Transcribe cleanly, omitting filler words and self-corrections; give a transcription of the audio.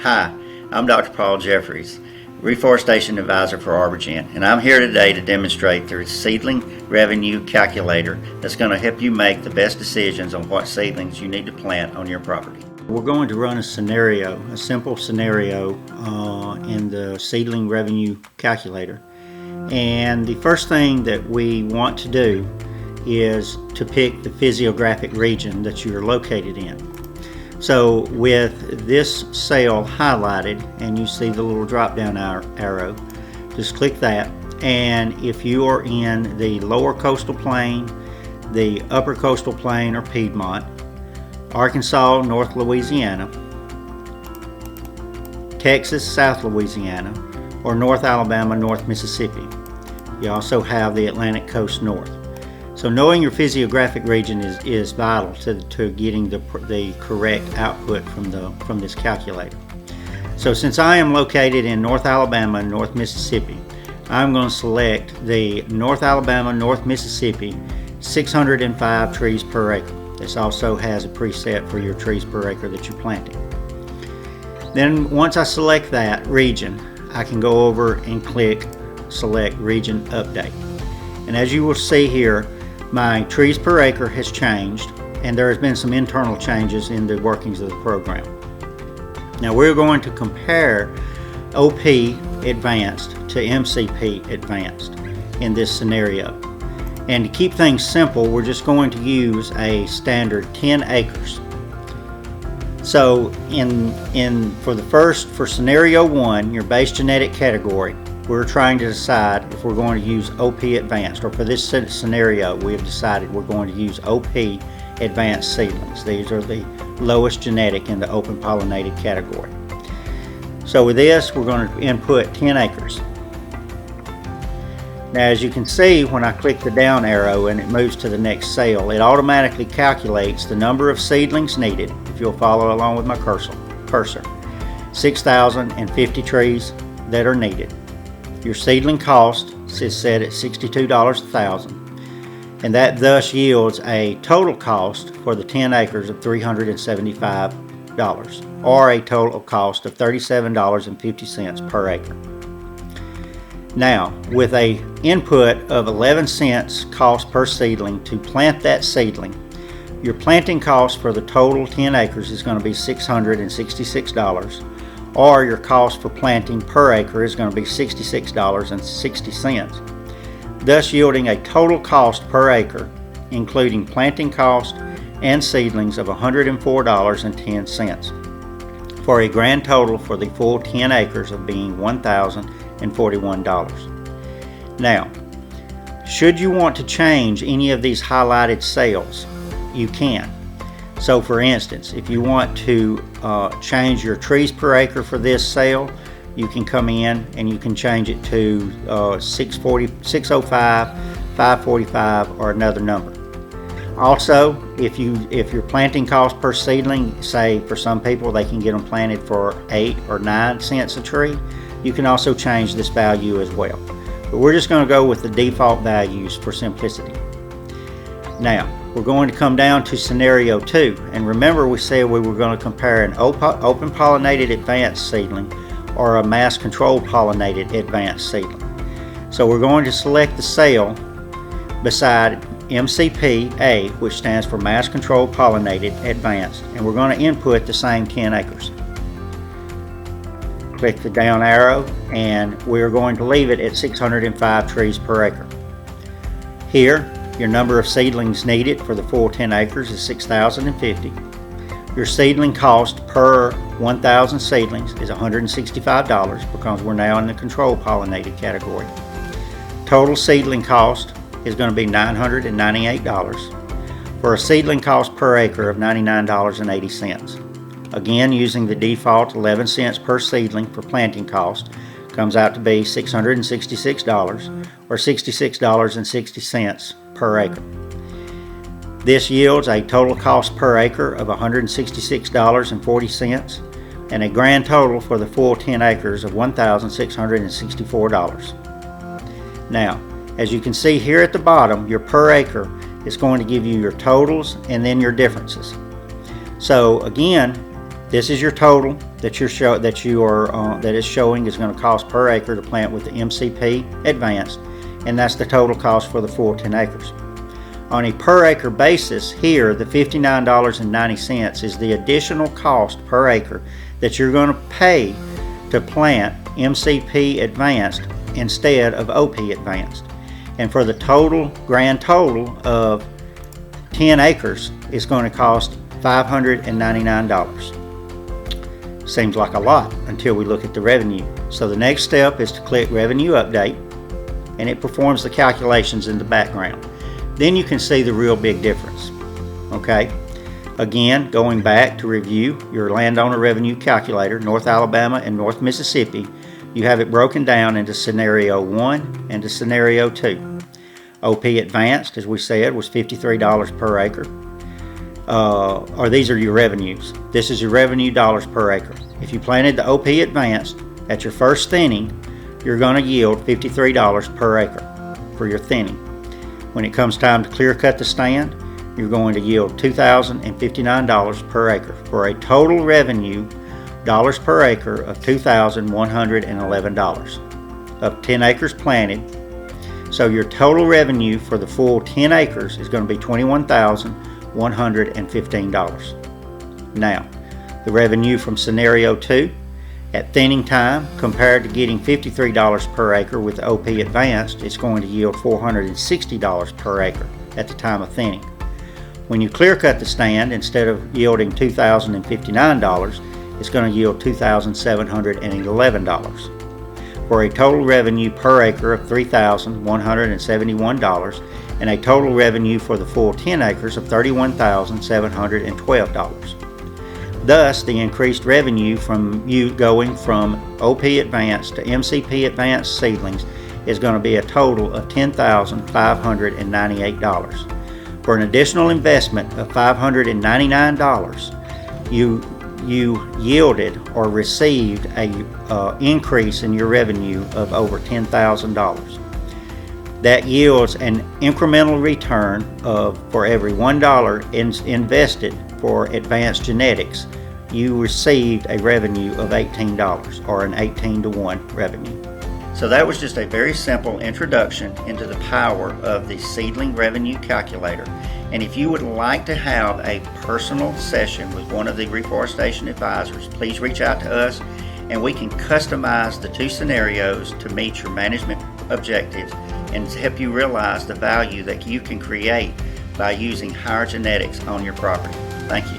Hi, I'm Dr. Paul Jeffries, Reforestation Advisor for ArborGen, and I'm here today to demonstrate the Seedling Revenue Calculator that's going to help you make the best decisions on what seedlings you need to plant on your property. We're going to run a simple scenario in the Seedling Revenue Calculator. And the first thing that we want to do is to pick the physiographic region that you're located in. So with this cell highlighted, and you see the little drop down arrow, just click that, and if you are in the lower coastal plain, the upper coastal plain or Piedmont, Arkansas, North Louisiana, Texas, South Louisiana, or North Alabama, North Mississippi. You also have the Atlantic coast north. So knowing your physiographic region is vital to getting the correct output from this calculator. So since I am located in North Alabama and North Mississippi, I'm going to select the North Alabama, North Mississippi 605 trees per acre. This also has a preset for your trees per acre that you're planting. Then once I select that region, I can go over and click Select Region Update. And as you will see here, my trees per acre has changed, and there has been some internal changes in the workings of the program. Now we're going to compare OP Advanced to MCP Advanced in this scenario. And to keep things simple, we're just going to use a standard 10 acres. So for scenario 1, your base genetic category, we're trying to decide if we're going to use OP Advanced, or for this scenario we have decided we're going to use OP Advanced seedlings. These are the lowest genetic in the open pollinated category. So with this, we're going to input 10 acres. Now as you can see, when I click the down arrow and it moves to the next cell, it automatically calculates the number of seedlings needed, if you'll follow along with my cursor. 6,050 trees that are needed. Your seedling cost is set at $62 a thousand, and that thus yields a total cost for the 10 acres of $375, or a total cost of $37.50 per acre. Now, with a input of 11 cents cost per seedling to plant that seedling, your planting cost for the total 10 acres is going to be $666, or your cost for planting per acre is going to be $66.60, thus yielding a total cost per acre, including planting cost and seedlings, of $104.10, for a grand total for the full 10 acres of being $1,041. Now, should you want to change any of these highlighted cells, you can. So for instance, if you want to change your trees per acre for this cell, you can come in and you can change it to 605, 545, or another number. Also, if your planting cost per seedling, say for some people they can get them planted for 8 or 9 cents a tree, you can also change this value as well. But we're just going to go with the default values for simplicity. Now, we're going to come down to scenario 2, and remember we said we were going to compare an open pollinated advanced seedling or a mass controlled pollinated advanced seedling. So we're going to select the cell beside MCP-A, which stands for mass controlled pollinated advanced, and we're going to input the same 10 acres. Click the down arrow, and we're going to leave it at 605 trees per acre. Here, your number of seedlings needed for the full 10 acres is 6,050. Your seedling cost per 1,000 seedlings is $165 because we're now in the controlled pollinated category. Total seedling cost is going to be $998 for a seedling cost per acre of $99.80. Again, using the default 11 cents per seedling for planting cost, comes out to be $666 or $66.60 per acre. This yields a total cost per acre of $166.40 and a grand total for the full 10 acres of $1,664. Now, as you can see here at the bottom, your per acre is going to give you your totals and then your differences. So again, This is your total that that is showing is going to cost per acre to plant with the MCP Advanced, and that's the total cost for the full 10 acres. On a per acre basis, here the $59.90 is the additional cost per acre that you're going to pay to plant MCP Advanced instead of OP Advanced. And for the grand total of 10 acres, it's going to cost $599. Seems like a lot until we look at the revenue. So the next step is to click Revenue Update, and it performs the calculations in the background. Then you can see the real big difference. Okay, again, going back to review your landowner revenue calculator, North Alabama and North Mississippi, you have it broken down into Scenario 1 and to Scenario 2. OP Advanced, as we said, was $53 per acre. These are your revenues. This is your revenue dollars per acre. If you planted the OP Advanced at your first thinning, you're going to yield $53 per acre for your thinning. When it comes time to clear cut the stand, you're going to yield $2,059 per acre for a total revenue dollars per acre of $2,111 of 10 acres planted. So your total revenue for the full 10 acres is going to be $21,115. Now, the revenue from Scenario 2 at thinning time, compared to getting $53 per acre with OP Advanced, it's going to yield $460 per acre at the time of thinning. When you clear cut the stand, instead of yielding $2,059, it's going to yield $2,711 for a total revenue per acre of $3,171 and a total revenue for the full 10 acres of $31,712. Thus, the increased revenue from you going from OP Advanced to MCP Advanced seedlings is going to be a total of $10,598. For an additional investment of $599, you yielded or received a increase in your revenue of over $10,000. That yields an incremental return of, for every $1 invested for advanced genetics, you received a revenue of $18, or an 18-to-1 revenue. So that was just a very simple introduction into the power of the Seedling Revenue Calculator. And if you would like to have a personal session with one of the Reforestation Advisors, please reach out to us and we can customize the 2 scenarios to meet your management objectives and help you realize the value that you can create by using higher genetics on your property. Thank you.